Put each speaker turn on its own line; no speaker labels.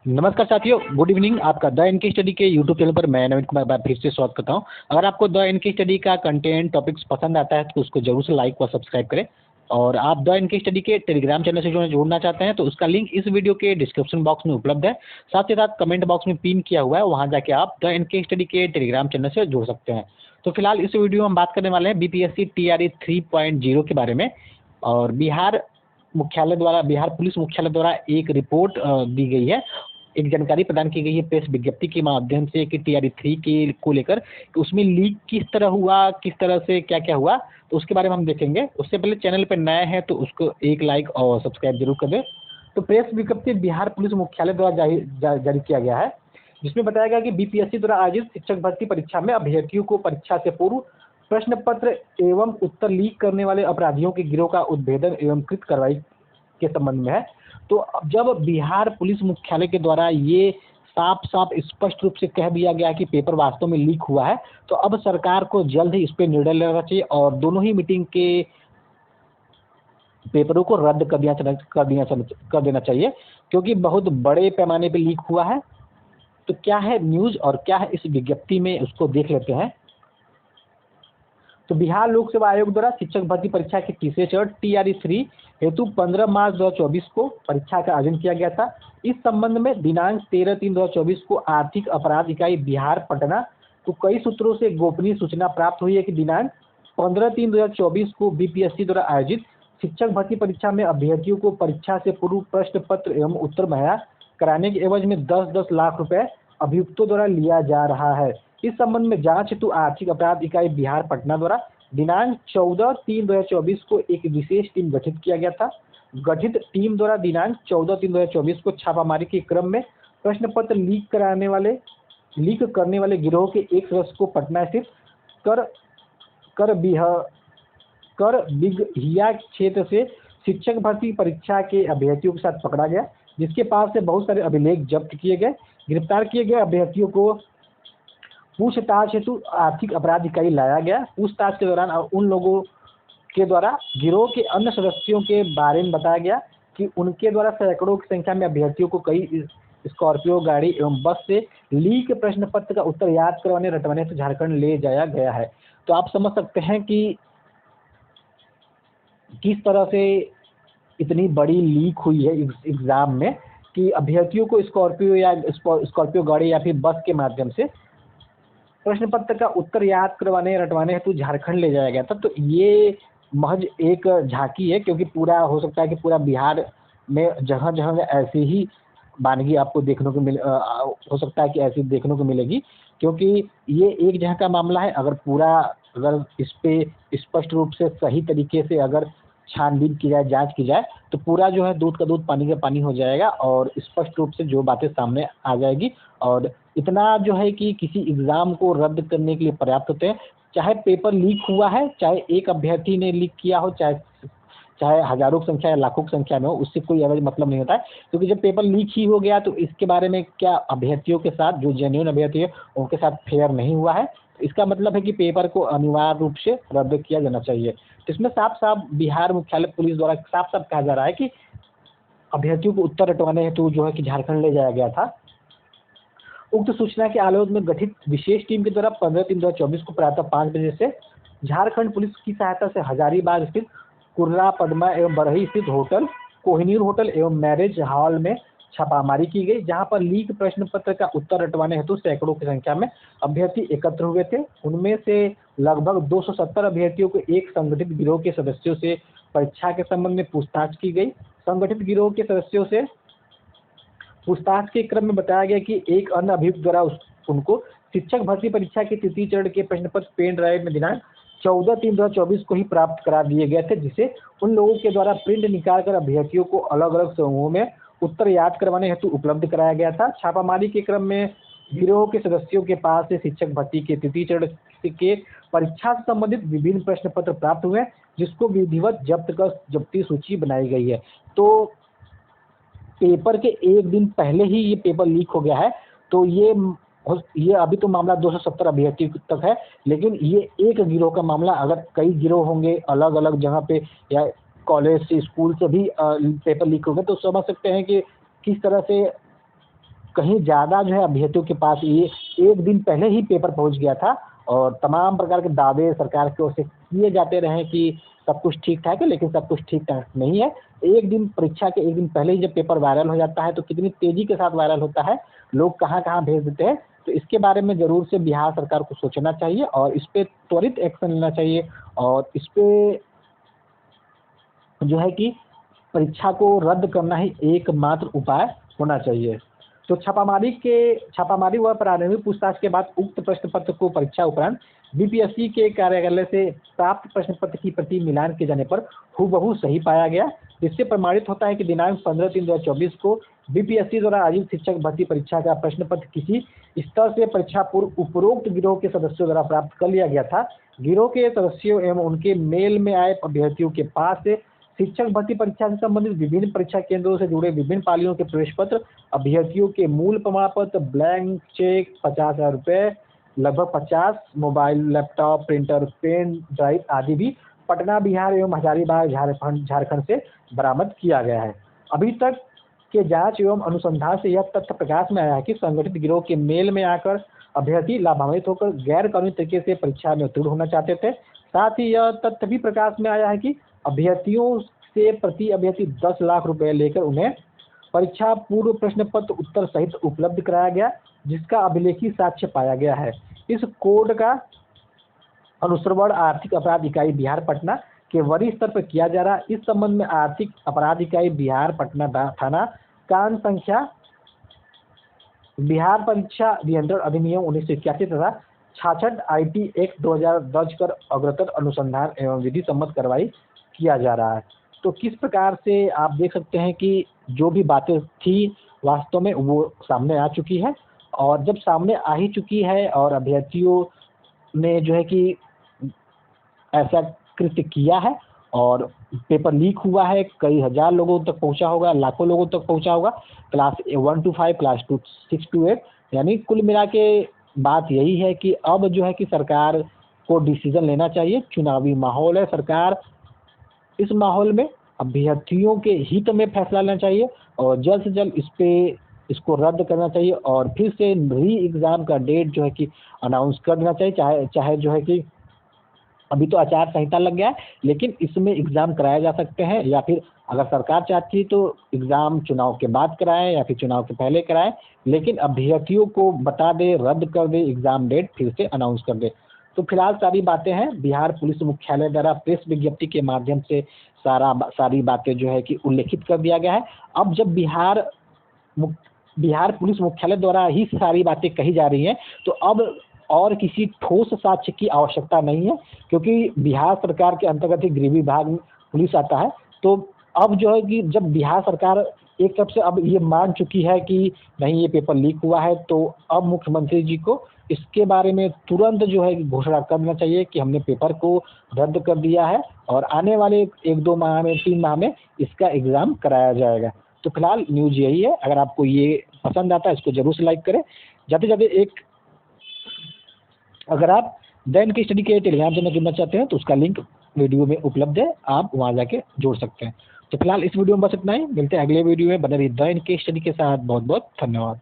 नमस्कार साथियों, good evening. आपका द एनके स्टडी के यूट्यूब चैनल पर मैं नवीन कुमार बार फिर से स्वागत करता हूं। अगर आपको द एनके स्टडी का कंटेंट टॉपिक्स पसंद आता है तो उसको जरूर से लाइक व सब्सक्राइब करें। और आप द एनके स्टडी के टेलीग्राम चैनल से जुड़ना चाहते हैं तो उसका लिंक इस वीडियो के डिस्क्रिप्शन बॉक्स में उपलब्ध है। साथ ही साथ कमेंट बॉक्स में पिन किया हुआ है, वहां जाके आप द एनके स्टडी के टेलीग्राम चैनल से जुड़ सकते हैं। तो फिलहाल इस वीडियो में हम बात करने वाले हैं बीपीएससी टीआरई 3.0 के बारे में। और बिहार पुलिस मुख्यालय द्वारा एक रिपोर्ट दी गई है, एक जानकारी प्रदान की गई है प्रेस विज्ञप्ति के माध्यम से कि टीआरई 3 के को लेकर कि उसमें लीक किस तरह हुआ, किस तरह से क्या क्या हुआ, तो उसके बारे में हम देखेंगे। उससे पहले चैनल पर नए हैं तो उसको एक लाइक और सब्सक्राइब जरूर कर दें। तो प्रेस विज्ञप्ति बिहार पुलिस मुख्यालय द्वारा जारी किया गया है, जिसमें बताया गया कि बीपीएससी द्वारा आयोजित शिक्षक भर्ती परीक्षा में अभ्यर्थियों को परीक्षा से पूर्व प्रश्न पत्र एवं उत्तर लीक करने वाले अपराधियों के गिरोह का उद्भेदन एवं कृत कार्रवाई के संबंध में है। तो अब जब बिहार पुलिस मुख्यालय के द्वारा ये साफ साफ स्पष्ट रूप से कह दिया गया कि पेपर वास्तव में लीक हुआ है, तो अब सरकार को जल्द ही इस पर निर्णय लेना चाहिए और दोनों ही मीटिंग के पेपरों को रद्द कर देना चाहिए, क्योंकि बहुत बड़े पैमाने पर लीक हुआ है। तो क्या है न्यूज़ और क्या है इस विज्ञप्ति में, उसको देख लेते हैं। तो बिहार लोक सेवा आयोग द्वारा शिक्षक भर्ती परीक्षा के तीसरे चरण टीआरई 3 हेतु 15 मार्च 2024 को परीक्षा का आयोजन किया गया था। इस संबंध में दिनांक 13/3/2024 को आर्थिक अपराध इकाई बिहार पटना को कई सूत्रों से गोपनीय सूचना प्राप्त हुई है कि दिनांक 15/3/2024 को बीपीएससी द्वारा आयोजित शिक्षक भर्ती परीक्षा में अभ्यर्थियों को परीक्षा से पूर्व प्रश्न पत्र एवं उत्तर मुहैया कराने के एवज में 10-10 लाख रुपए अभियुक्तों द्वारा लिया जा रहा है। इस संबंध में जांच हेतु आर्थिक अपराध इकाई बिहार पटना द्वारा दिनांक 14/3/2024 को एक विशेष टीम गठित किया गया था। गठित टीम द्वारा दिनांक 14/3/2024 को छापामारी के क्रम में प्रश्न पत्र लीक करने वाले गिरोह के एक सदस्य को पटना स्थित कर बिगहिया क्षेत्र से शिक्षक भर्ती परीक्षा के अभ्यर्थियों के साथ पकड़ा गया, जिसके पास से बहुत सारे अभिलेख जब्त किए गए। गिरफ्तार किए गए अभ्यर्थियों को पूछताछ हेतु आर्थिक अपराध इकाई लाया गया। पूछताछ के दौरान उन लोगों के द्वारा गिरोह के अन्य सदस्यों के बारे में बताया गया कि उनके द्वारा सैकड़ों की संख्या में अभ्यर्थियों को कई स्कॉर्पियो गाड़ी एवं बस से लीक प्रश्न पत्र का उत्तर याद करवाने रटवाने से झारखंड ले जाया गया है। तो आप समझ सकते हैं कि किस तरह से इतनी बड़ी लीक हुई है एग्जाम में, कि अभ्यर्थियों को स्कॉर्पियो गाड़ी या फिर बस के माध्यम से प्रश्न पत्र का उत्तर याद करवाने रटवाने हेतु झारखंड ले जाया गया था। तो ये महज एक झांकी है, क्योंकि पूरा हो सकता है कि पूरा बिहार में जगह जगह ऐसी ही वानगी आपको देखने को हो सकता है कि ऐसी देखने को मिलेगी, क्योंकि ये एक जगह का मामला है। अगर इस पे स्पष्ट रूप से सही तरीके से अगर छानबीन की जाए, जांच की जाए, तो पूरा जो है दूध का दूध पानी का पानी हो जाएगा और स्पष्ट रूप से जो बातें सामने आ जाएगी। और इतना जो है कि किसी एग्ज़ाम को रद्द करने के लिए पर्याप्त होते हैं। चाहे पेपर लीक हुआ है, चाहे एक अभ्यर्थी ने लीक किया हो, चाहे हज़ारों की संख्या या लाखों की संख्या में हो, उससे कोई अवैध मतलब नहीं होता है। क्योंकि जब पेपर लीक ही हो गया तो इसके बारे में क्या अभ्यर्थियों के साथ, जो जेन्युइन अभ्यर्थी है उनके साथ फेयर नहीं हुआ है, तो इसका मतलब है कि पेपर को अनिवार्य रूप से रद्द किया जाना चाहिए। तो इसमें साफ साफ बिहार मुख्यालय पुलिस द्वारा साफ साफ कहा जा रहा है कि अभ्यर्थियों को उत्तर रटवाने हेतु जो है कि झारखंड ले जाया गया था। उक्त सूचना के आलोक में गठित विशेष टीम के द्वारा 15/3/2024 को प्रातः 5 बजे से झारखंड पुलिस की सहायता से हजारीबाग स्थित कुर्रा पद्मा एवं बरही स्थित होटल, कोहिनूर होटल एवं मैरिज हॉल में छापामारी की गई, जहां पर लीक प्रश्न पत्र का उत्तर रटवाने हेतु सैकड़ों की संख्या में अभ्यर्थी एकत्र हुए थे। उनमें से लगभग 270 अभ्यर्थियों को एक संगठित गिरोह के सदस्यों से परीक्षा के संबंध में पूछताछ की गई। संगठित गिरोह के सदस्यों से पूछताछ के क्रम में बताया गया कि एक अन्य अभियुक्त द्वारा उनको शिक्षक भर्ती परीक्षा के तृतीय चरण के प्रश्न पत्र पेन ड्राइव में दिनांक 14/3/2024 को ही प्राप्त करा दिए गए थे, जिसे उन लोगों के द्वारा प्रिंट निकालकर अभ्यर्थियों को अलग अलग समूहों में उत्तर याद करवाने हेतु उपलब्ध कराया गया था। छापामारी के क्रम में गिरोह के सदस्यों के पास से शिक्षक भर्ती के तृतीय चरण के परीक्षा से संबंधित विभिन्न प्रश्न पत्र प्राप्त हुए, जिसको विधिवत जब्ती सूची बनाई गई है। तो पेपर के एक दिन पहले ही ये पेपर लीक हो गया है। तो ये अभी तो मामला 270 अभ्यर्थी तक है, लेकिन ये एक गिरोह का मामला, अगर कई गिरोह होंगे अलग अलग जगह पे या कॉलेज से स्कूल से भी पेपर लीक हो गए, तो समझ सकते हैं कि किस तरह से कहीं ज़्यादा जो है अभ्यर्थियों के पास ये एक दिन पहले ही पेपर पहुंच गया था और तमाम प्रकार के दावे सरकार की ओर से किए जाते रहे कि सब कुछ ठीक ठाक है, लेकिन सब कुछ ठीक ठाक नहीं है। एक दिन परीक्षा के एक दिन पहले ही जब पेपर वायरल हो जाता है तो कितनी तेज़ी के साथ वायरल होता है, लोग कहाँ-कहाँ भेज देते हैं। तो इसके बारे में ज़रूर से बिहार सरकार को सोचना चाहिए और इस पे त्वरित एक्शन लेना चाहिए और इस पे जो है कि परीक्षा को रद्द करना ही एकमात्र उपाय होना चाहिए। तो छापामारी व प्रारंभिक पूछताछ के बाद उक्त प्रश्न पत्र को परीक्षा उपरांत बीपीएससी के कार्यालय से प्राप्त प्रश्न पत्र की प्रति मिलान किए जाने पर हूबहू सही पाया गया। इससे प्रमाणित होता है कि दिनांक 15/3/2024 को बीपीएससी द्वारा आयोजित शिक्षक भर्ती परीक्षा का प्रश्न पत्र किसी स्तर से परीक्षा पूर्व उपरोक्त गिरोह के सदस्यों द्वारा प्राप्त कर लिया गया था। गिरोह के सदस्यों एवं उनके मेल में आए अभ्यर्थियों के पास से शिक्षक भर्ती परीक्षा से संबंधित विभिन्न परीक्षा केंद्रों से जुड़े विभिन्न पालियों के प्रवेश पत्र, अभ्यर्थियों के मूल प्रमाण पत्र, ब्लैंक चेक 50,000 रुपये, लगभग 50 mobile, laptop, printer, pen drive आदि भी पटना, बिहार एवं हजारीबाग, झारखंड से बरामद किया गया है। अभी तक के जांच एवं अनुसंधान से यह तथ्य प्रकाश में आया है कि संगठित गिरोह के मेल में आकर अभ्यर्थी लाभान्वित होकर गैर कानूनी तरीके से परीक्षा में उत्तीर्ण होना चाहते थे। साथ ही यह तथ्य भी प्रकाश में आया है कि अभ्यर्थियों से प्रति अभ्यर्थी 10 लाख रुपए लेकर उन्हें परीक्षा पूर्व प्रश्न पत्र उत्तर सहित उपलब्ध कराया गया, जिसका अभिलेखी साक्ष्य पाया गया है। इस कोड का अनुश्रवण आर्थिक अपराध इकाई बिहार पटना के वरीय स्तर पर किया जा रहा है। इस संबंध में आर्थिक अपराध इकाई बिहार पटना थाना कान संख्या बिहार परीक्षा नियंत्रण अधिनियम 1981 तथा 66 IT एक्ट 2000 दर्ज कर अग्रतर अनुसंधान एवं विधि सम्मत कार्रवाई किया जा रहा है। तो किस प्रकार से आप देख सकते हैं कि जो भी बातें थी वास्तव में वो सामने आ चुकी है और जब सामने आ ही चुकी है और अभ्यर्थियों ने जो है कि ऐसा कृत्य किया है और पेपर लीक हुआ है, कई हजार लोगों तक पहुंचा होगा, लाखों लोगों तक पहुंचा होगा, क्लास 1 to 5, क्लास 6 to 8, यानी कुल मिला के बात यही है कि अब जो है कि सरकार को डिसीजन लेना चाहिए। चुनावी माहौल है, सरकार इस माहौल में अभ्यर्थियों के हित में फैसला लेना चाहिए और जल्द से जल्द इसको रद्द करना चाहिए और फिर से री एग्ज़ाम का डेट जो है कि अनाउंस कर देना चाहिए। चाहे जो है कि अभी तो आचार संहिता लग गया है, लेकिन इसमें एग्ज़ाम कराए जा सकते हैं या फिर अगर सरकार चाहती है तो एग्ज़ाम चुनाव के बाद कराएं या फिर चुनाव के पहले कराएं, लेकिन अभ्यर्थियों को बता दे, रद्द कर दे, एग्ज़ाम डेट फिर से अनाउंस कर दे। तो फिलहाल सारी बातें हैं पुलिस मुख्यालय द्वारा प्रेस विज्ञप्ति के माध्यम से सारी बातें जो है कि उल्लेखित कर दिया गया है। अब जब बिहार पुलिस मुख्यालय द्वारा ही सारी बातें कही जा रही हैं तो अब और किसी ठोस साक्ष्य की आवश्यकता नहीं है, क्योंकि बिहार सरकार के अंतर्गत ही गृह विभाग पुलिस आता है। तो अब जो है कि जब बिहार सरकार एक तरफ से अब ये मान चुकी है कि नहीं ये पेपर लीक हुआ है, तो अब मुख्यमंत्री जी को इसके बारे में तुरंत जो है घोषणा कर देना चाहिए कि हमने पेपर को रद्द कर दिया है और आने वाले 1-2 माह में 3 माह में इसका एग्ज़ाम कराया जाएगा। तो फिलहाल न्यूज़ यही है। अगर आपको ये पसंद आता है इसको ज़रूर से लाइक करें। जाते-जाते अगर आप दैन की स्टडी के टेलीग्राम चैनल जुड़ना चाहते हैं तो उसका लिंक वीडियो में उपलब्ध है, आप वहाँ जाके जोड़ सकते हैं। तो फिलहाल इस वीडियो में बस इतना ही। मिलते हैं अगले वीडियो में। बने रहिए दैन की स्टडी के साथ। बहुत बहुत धन्यवाद।